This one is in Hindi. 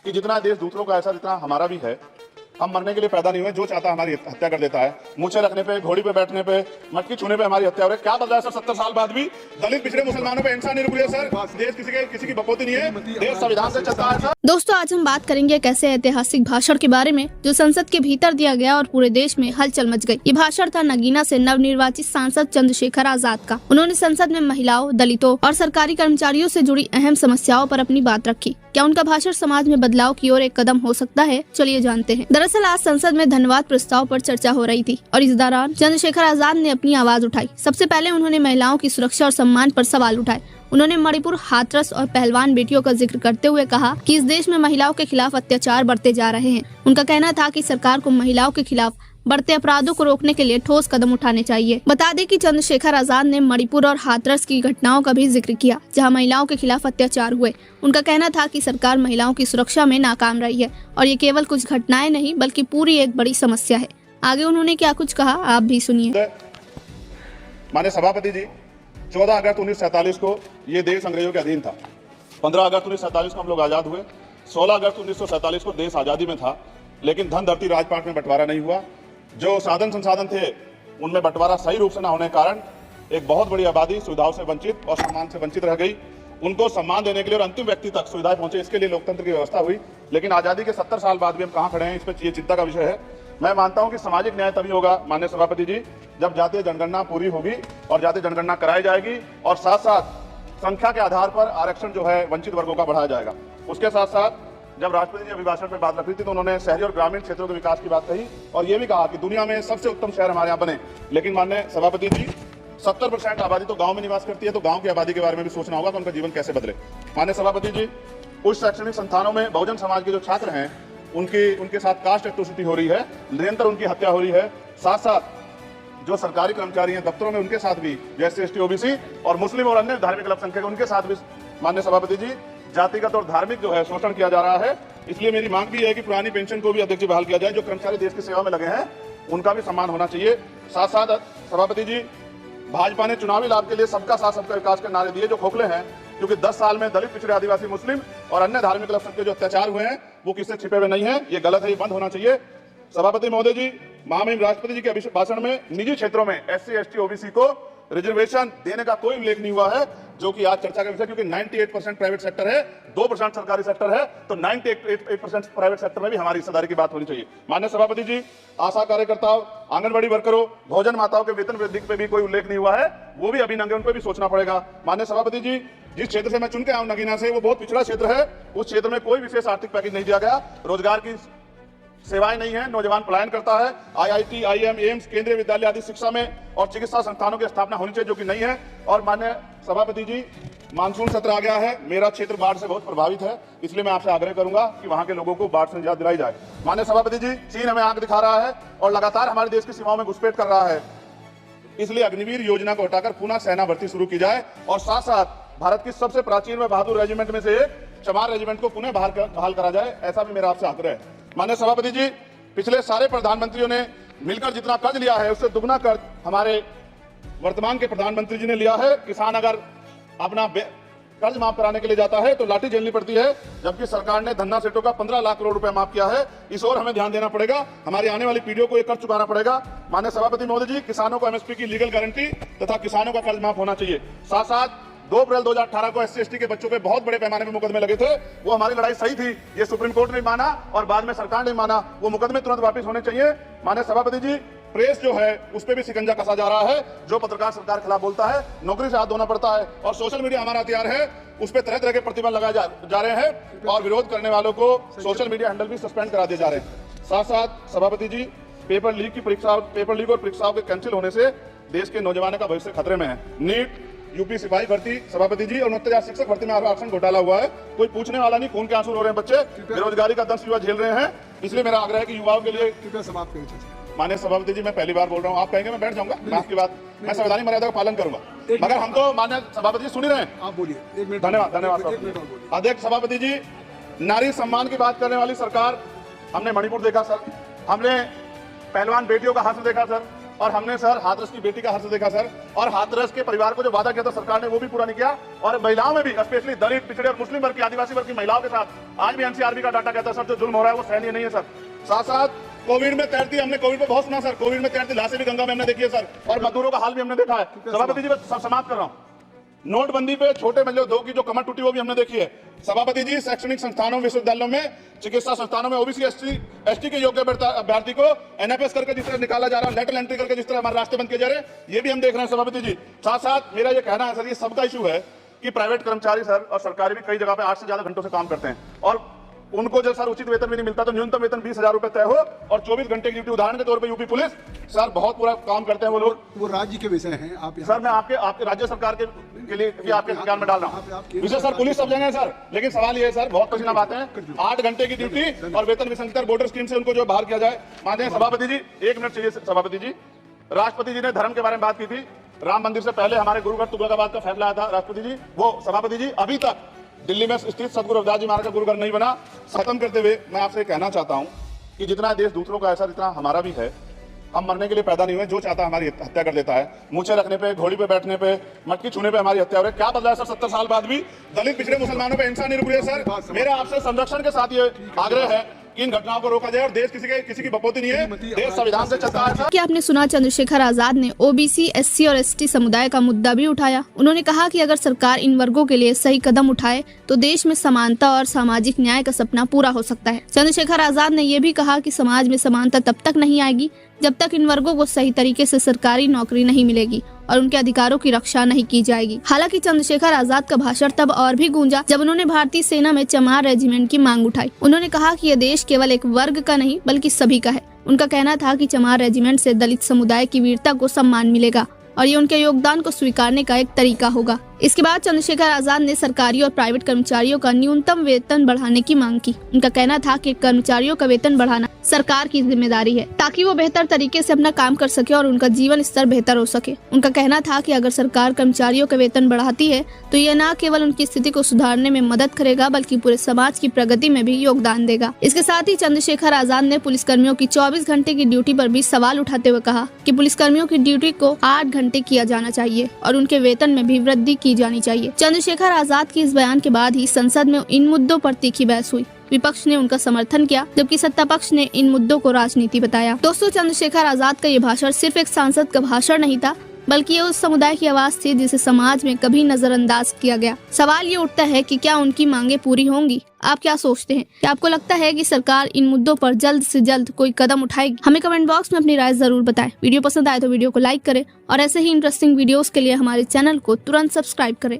कि जितना देश दूसरों का ऐसा जितना हमारा भी है। हम मरने के लिए पैदा नहीं हुए, जो चाहता है हमारी हत्या कर देता है। मूछे रखने पे, घोड़ी पे बैठने पे, मटकी छूने पे हमारी हत्या हो रही है। क्या बदला है सर? 70 साल बाद भी दलित पिछड़े मुसलमानों पे हिंसा नहीं रुक रही है सर। देश किसी की बकौती नहीं है, देश संविधान से चलता है सर। दोस्तों, आज हम बात करेंगे एक ऐसे ऐतिहासिक भाषण के बारे में जो संसद के भीतर दिया गया और पूरे देश में हलचल मच गई। ये भाषण था नगीना से नवनिर्वाचित सांसद चंद्रशेखर आजाद का। उन्होंने संसद में महिलाओं, दलितों और सरकारी कर्मचारियों से जुड़ी अहम समस्याओं पर अपनी बात रखी। क्या उनका भाषण समाज में बदलाव की ओर एक कदम हो सकता है? चलिए जानते हैं। दरअसल आज संसद में धन्यवाद प्रस्ताव पर चर्चा हो रही थी और इस दौरान चंद्रशेखर आजाद ने अपनी आवाज उठाई। सबसे पहले उन्होंने महिलाओं की सुरक्षा और सम्मान पर सवाल उठाए। उन्होंने मणिपुर, हाथरस और पहलवान बेटियों का जिक्र करते हुए कहा कि इस देश में महिलाओं के खिलाफ अत्याचार बढ़ते जा रहे हैं। उनका कहना था कि सरकार को महिलाओं के खिलाफ बढ़ते अपराधों को रोकने के लिए ठोस कदम उठाने चाहिए। बता दें कि चंद्रशेखर आजाद ने मणिपुर और हाथरस की घटनाओं का भी जिक्र किया, जहां महिलाओं के खिलाफ अत्याचार हुए। उनका कहना था कि सरकार महिलाओं की सुरक्षा में नाकाम रही है और ये केवल कुछ घटनाएं नहीं बल्कि पूरी एक बड़ी समस्या है। आगे उन्होंने क्या कुछ कहा, आप भी सुनिए। माननीय सभापति जी, 14 अगस्त 1947 को ये देश अंग्रेजों के अधीन था। 15 अगस्त 1947 को हम लोग आज़ाद हुए। 16 अगस्त 1947 को देश आज़ादी में था, लेकिन धन धरती राजपाट में बंटवारा नहीं हुआ। जो साधन संसाधन थे उनमें बंटवारा सही रूप से न होने के कारण एक बहुत बड़ी आबादी सुविधाओं से वंचित और सम्मान से वंचित रह गई। उनको सम्मान देने के लिए और अंतिम व्यक्ति तक सुविधाएं पहुंचे, इसके लिए लोकतंत्र की व्यवस्था हुई। लेकिन आज़ादी के 70 साल बाद भी हम कहाँ खड़े हैं, इस पर ये चिंता का विषय है। मैं मानता हूं कि सामाजिक न्याय तभी होगा माननीय सभापति जी, जब जातीय जनगणना पूरी होगी और जातीय जनगणना कराई जाएगी और साथ साथ संख्या के आधार पर आरक्षण जो है वंचित वर्गों का बढ़ाया जाएगा। उसके साथ साथ जब राष्ट्रपति जी अभिभाषण में बात रखी थी तो उन्होंने शहरी और ग्रामीण क्षेत्रों के विकास की बात कही और ये भी कहा कि दुनिया में सबसे उत्तम शहर हमारे यहाँ बने। लेकिन माननीय सभापति जी, 70% आबादी तो गांव में निवास करती है, तो गांव की आबादी के बारे में भी सोचना होगा कि उनका जीवन कैसे बदले। माननीय सभापति जी, उच्च शैक्षणिक संस्थानों में बहुजन समाज के जो छात्र हैं उनके साथ कास्ट एट्रोसिटी हो रही है, निरंतर उनकी हत्या हो रही है। साथ साथ जो सरकारी कर्मचारी हैं दफ्तरों में, उनके साथ भी जैसे ST OBC और मुस्लिम और अन्य धार्मिक अल्पसंख्यक, उनके साथ भी माननीय सभापति जी जातिगत और धार्मिक जो है शोषण किया जा रहा है। इसलिए मेरी मांग भी है कि पुरानी पेंशन को भी अध्यक्ष जी बहाल किया जाए। जो कर्मचारी देश की सेवा में लगे हैं उनका भी सम्मान होना चाहिए। साथ साथ सभापति जी, भाजपा ने चुनावी लाभ के लिए सबका साथ सबका विकास के नारे दिए जो खोखले हैं, क्योंकि 10 साल में दलित, पिछड़े, आदिवासी, मुस्लिम और अन्य धार्मिक अल्पसंख्यक जो अत्याचार हुए हैं वो किससे छिपे हुए नहीं है। ये गलत है, ये बंद होना चाहिए। सभापति महोदय जी, महामहिम राष्ट्रपति जी के भाषण में निजी क्षेत्रों में SC ST OBC को रिजर्वेशन देने का कोई उल्लेख नहीं हुआ है, जो कि आज चर्चा का विषय, क्योंकि 98% प्राइवेट सेक्टर है, 2% सरकारी सेक्टर है, तो 98% प्राइवेट सेक्टर में भी हमारी हिस्सेदारी की बात होनी चाहिए। माननीय सभापति जी, आशा कार्यकर्ताओं, आंगनबाड़ी वर्करों, भोजन माताओं के वेतन वृद्धि पे भी कोई उल्लेख नहीं हुआ है, वो भी अभी नंगे, उन पर भी सोचना पड़ेगा। माननीय सभापति जी, जिस क्षेत्र से मैं चुन के आऊं नगीना से, वो बहुत पिछड़ा क्षेत्र है। उस क्षेत्र में कोई विशेष आर्थिक पैकेज नहीं दिया गया, रोजगार की सेवाएं नहीं है, नौजवान पलायन करता है। IIT, IIM, एम्स, केंद्रीय विद्यालय आदि शिक्षा में और चिकित्सा संस्थानों की स्थापना होनी चाहिए, जो कि नहीं है। और माननीय सभापति जी, मानसून सत्र आ गया है, मेरा क्षेत्र बाढ़ से बहुत प्रभावित है, इसलिए मैं आपसे आग्रह करूंगा कि वहां के लोगों को बाढ़ से निजात दिलाई जाए। माननीय सभापति जी, चीन हमें आंख दिखा रहा है और लगातार हमारे देश की सीमाओं में घुसपैठ कर रहा है, इसलिए अग्निवीर योजना को हटाकर पुनः सेना भर्ती शुरू की जाए और साथ साथ भारत की सबसे प्राचीन व बहादुर रेजिमेंट में से एक चमार रेजिमेंट को पुनः बहाल करा जाए, ऐसा भी मेरा आपसे आग्रह है। माननीय सभापति जी, पिछले सारे प्रधानमंत्रियों ने मिलकर जितना कर्ज लिया है उससे दुगना कर्ज हमारे वर्तमान के प्रधानमंत्री जी ने लिया है। किसान अगर अपना कर्ज माफ कराने के लिए जाता है तो लाठी झेलनी पड़ती है, जबकि सरकार ने धन्ना सेठों का 15 लाख करोड़ रुपए माफ किया है। इस ओर हमें ध्यान देना पड़ेगा, हमारी आने वाली पीढ़ियों को ये कर्ज चुकाना पड़ेगा। माननीय सभापति महोदय जी, किसानों को MSP की लीगल गारंटी तथा किसानों का कर्ज माफ होना चाहिए। साथ साथ 2 अप्रैल 2018 को SC ST के बच्चों पे बहुत बड़े पैमाने में मुकदमे लगे थे, वो हमारी लड़ाई सही थी, ये सुप्रीम कोर्ट ने माना और बाद में सरकार ने माना, वो मुकदमे तुरंत वापस होने चाहिए। माननीय सभापति जी, प्रेस जो है उस पर भी शिकंजा कसा जा रहा है। जो पत्रकार सरकार के खिलाफ बोलता है नौकरी से हाथ धोना पड़ता है और सोशल मीडिया हमारा हथियार है, उस पर तरह तरह के प्रतिबंध लगाए जा रहे हैं और विरोध करने वालों को सोशल मीडिया हैंडल भी सस्पेंड करा दिए जा रहे हैं। साथ साथ सभापति जी, पेपर लीक और परीक्षाओं के कैंसिल होने से देश के नौजवानों का भविष्य खतरे में है। नीट, यूपी सिपाही भर्ती सभापति जी और 69,000 शिक्षक भर्ती में आरक्षण घोटाला हुआ है, कोई पूछने वाला नहीं, खून के आंसू रो रहे हैं बच्चे, बेरोजगारी का दंश युवा झेल रहे हैं। इसलिए मेरा आग्रह है कि युवाओं के लिए समाप्त करें। माननीय सभापति जी, मैं पहली बार बोल रहा हूँ, आप कहेंगे मैं बैठ जाऊंगा, मैं आपकी बात, मैं संवैधानिक मर्यादा का पालन करूंगा, मगर हम तो माननीय सभापति जी सुन ही रहे हैं। आप बोलिए, 1 मिनट। धन्यवाद। अध्यक्ष सभापति जी, नारी सम्मान की बात करने वाली सरकार, हमने मणिपुर देखा सर, हमने पहलवान बेटियों का हासिल देखा सर, और हमने सर हाथरस की बेटी का हर्ष देखा सर, और हाथरस के परिवार को जो वादा किया था सरकार ने वो भी पूरा नहीं किया। और महिलाओं में भी स्पेशली दलित, पिछड़े और मुस्लिम वर्ग की, आदिवासी वर्ग की महिलाओं के साथ आज भी एनसीआरबी का डाटा कहता है सर जो जुल्म हो रहा है वो सहनीय नहीं है सर। साथ साथ कोविड में तैरती, हमने कोविड में बहुत सुना सर, कोविड में तैरती लाशें भी गंगा में हमने देखी है सर, और मजदूरों का हाल भी हमने देखा है। सभापति जी मैं समाप्त कर रहा हूँ। नोटबंदी पे छोटे मजदूरों की जो कमर टूटी वो भी हमने देखी है। सभापति जी शैक्षणिक संस्थानों, विश्वविद्यालयों में, चिकित्सा संस्थानों में ओबीसी एसटी के योग्य अभ्यर्थी को एनएफएस करके जिस तरह निकाला जा रहा है, लेटरल एंट्री करके जिस तरह हमारे रास्ते बंद किए जा रहे हैं, ये भी हम देख रहे हैं सभापति जी। साथ साथ मेरा ये कहना है सर, ये सबका इशू है कि प्राइवेट कर्मचारी सर और सरकारी भी कई जगह पे 8 से ज्यादा घंटों से काम करते हैं, और उनको जब सर उचित वेतन भी नहीं मिलता, तो न्यूनतम वेतन 20,000 रुपए तय हो और 24 घंटे की ड्यूटी। उदाहरण के तौर पे यूपी पुलिस सर बहुत पूरा काम करते हैं वो लोग। वो राज्य के विषय हैं, आप सर मैं आपके राज्य सरकार के लिए भी आपके संज्ञान में डाल रहा हूँ विषय सर, पुलिस सब जगह है सर, लेकिन सवाल ये है सर, बहुत पसीना बात है, 8 घंटे की ड्यूटी और वेतन विसंगति, बॉर्डर स्कीम से उनको जो बाहर किया जाए। माननीय सभापति जी 1 मिनट चाहिए सभापति जी। राष्ट्रपति जी ने धर्म के बारे में बात की थी, राम मंदिर से पहले हमारे गुरुगढ़ तुगलकाबाद का फैसला आया था राष्ट्रपति जी, वो सभापति जी अभी तक दिल्ली में स्थित सदगुरु रविदास जी महाराज का गुरुगढ़ नहीं बना। खत्म करते हुए मैं आपसे कहना चाहता हूं कि जितना देश दूसरों का ऐसा इतना हमारा भी है। हम मरने के लिए पैदा नहीं हुए, जो चाहता है हमारी हत्या कर देता है। मूछे रखने पे, घोड़ी पे बैठने पे, मटकी छूने पे हमारी हत्या हो रही है। क्या बदला है सर 70 साल बाद भी? दलित, पिछड़े, मुसलमानों पे हिंसा नहीं रुक रही है सर। मेरा आपसे संरक्षण के साथ ये आग्रह है कि इन घटनाओं को रोका जाए, और देश किसी की बपोती नहीं है, देश संविधान से चलता है सर। कि आपने सुना, चंद्रशेखर आजाद ने ओबीसी, एससी और एसटी समुदाय का मुद्दा भी उठाया। उन्होंने कहा कि अगर सरकार इन वर्गों के लिए सही कदम उठाए तो देश में समानता और सामाजिक न्याय का सपना पूरा हो सकता है। चंद्रशेखर आजाद ने ये भी कहा कि समाज में समानता तब तक नहीं आएगी जब तक इन वर्गों को सही तरीके से सरकारी नौकरी नहीं मिलेगी और उनके अधिकारों की रक्षा नहीं की जाएगी। हालांकि चंद्रशेखर आजाद का भाषण तब और भी गूंजा जब उन्होंने भारतीय सेना में चमार रेजिमेंट की मांग उठाई। उन्होंने कहा कि यह देश केवल एक वर्ग का नहीं बल्कि सभी का है। उनका कहना था कि चमार रेजिमेंट से दलित समुदाय की वीरता को सम्मान मिलेगा और ये उनके योगदान को स्वीकारने का एक तरीका होगा। इसके बाद चंद्रशेखर आजाद ने सरकारी और प्राइवेट कर्मचारियों का न्यूनतम वेतन बढ़ाने की मांग की। उनका कहना था कि कर्मचारियों का वेतन बढ़ाना सरकार की जिम्मेदारी है ताकि वो बेहतर तरीके से अपना काम कर सके और उनका जीवन स्तर बेहतर हो सके। उनका कहना था कि अगर सरकार कर्मचारियों का वेतन बढ़ाती है तो ये न केवल उनकी स्थिति को सुधारने में मदद करेगा बल्कि पूरे समाज की प्रगति में भी योगदान देगा। इसके साथ ही चंद्रशेखर आजाद ने पुलिसकर्मियों की 24 घंटे की ड्यूटी पर भी सवाल उठाते हुए कहा कि पुलिसकर्मियों की ड्यूटी को 8 घंटे किया जाना चाहिए और उनके वेतन में भी वृद्धि की जानी चाहिए। चंद्रशेखर आजाद के इस बयान के बाद ही संसद में इन मुद्दों पर तीखी बहस हुई। विपक्ष ने उनका समर्थन किया जबकि सत्ता पक्ष ने इन मुद्दों को राजनीति बताया। दोस्तों, चंद्रशेखर आजाद का ये भाषण सिर्फ एक सांसद का भाषण नहीं था बल्कि ये उस समुदाय की आवाज थी जिसे समाज में कभी नजरअंदाज किया गया। सवाल ये उठता है कि क्या उनकी मांगे पूरी होंगी? आप क्या सोचते हैं? क्या आपको लगता है कि सरकार इन मुद्दों पर जल्द से जल्द कोई कदम उठाएगी? हमें कमेंट बॉक्स में अपनी राय जरूर बताएं। वीडियो पसंद आए तो वीडियो को लाइक करें और ऐसे ही इंटरेस्टिंग वीडियोस के लिए हमारे चैनल को तुरंत सब्सक्राइब करें।